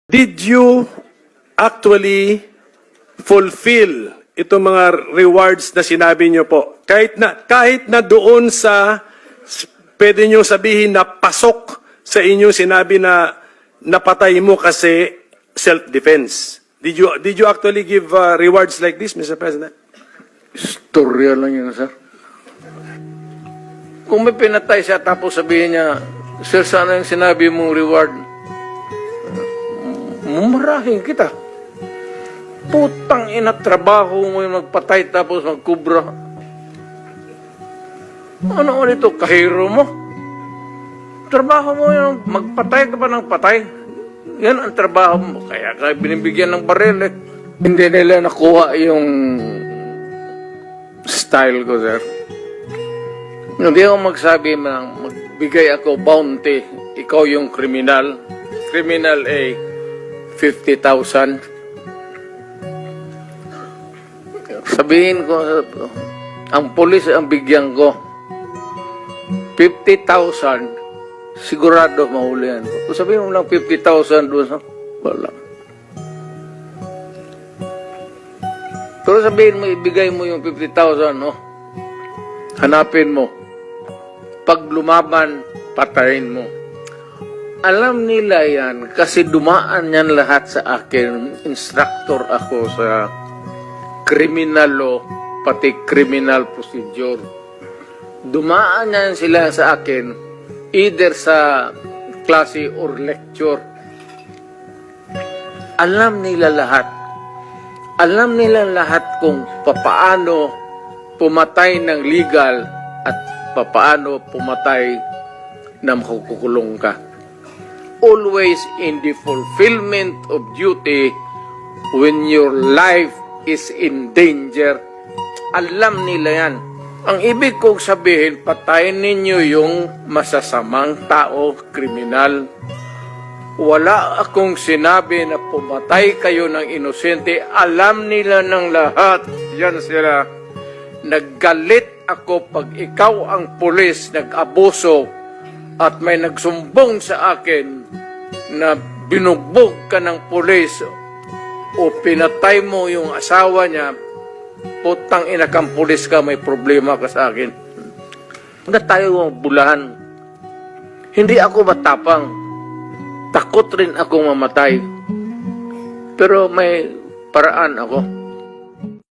Did you actually fulfill itong mga rewards na sinabi niyo po? Kahit na doon sa pwede niyo sabihin na pasok sa inyong sinabi na napatay mo kasi self-defense. Did you actually give rewards like this, Mr. President? Istorya lang yun, sir. Kung may pinatay siya tapos sabihin niya, sir, sana yung sinabi mong reward? Mumarahin kita. Putang ina, trabaho mo yung magpatay tapos magkubra. Ano ulit ito? Kahiro mo? Trabaho mo yung magpatay ka pa ng patay. Yan ang trabaho mo. Kaya binibigyan ng baril eh. Hindi nila nakuha yung style ko, sir. Hindi ako magsabi magbigay ako bounty. Ikaw yung kriminal. Criminal A, 50,000. Sabihin ko, ang pulis ang bigyan ko. 50,000. Sigurado mahulihan ko. Kung sabihin mo lang 50,000 doon, wala. Pero sabihin mo, ibigay mo yung 50,000, no? Hanapin mo. Pag lumaban, patayin mo. Alam nila yan kasi dumaan yan lahat sa akin. Instructor ako sa criminal law, pati criminal procedure. Dumaan yan sila sa akin either sa klase or lecture. Alam nila lahat. Alam nila lahat kung papaano pumatay ng legal at papaano pumatay na makukulong ka. Always in the fulfillment of duty when your life is in danger. Alam nila yan. Ang ibig kong sabihin, patayin ninyo yung masasamang tao, kriminal. Wala akong sinabi na pumatay kayo ng inosente. Alam nila ng lahat. Yan sila. Naggalit ako pag ikaw ang pulis, nag-abuso at may nagsumbong sa akin na binugbog ka ng pulis o pinatay mo yung asawa niya. Putang ina kang pulis ka, may problema ka sa akin. Hindi tayo ang bulahan. Hindi ako matapang. Takot rin akong mamatay. Pero may paraan ako.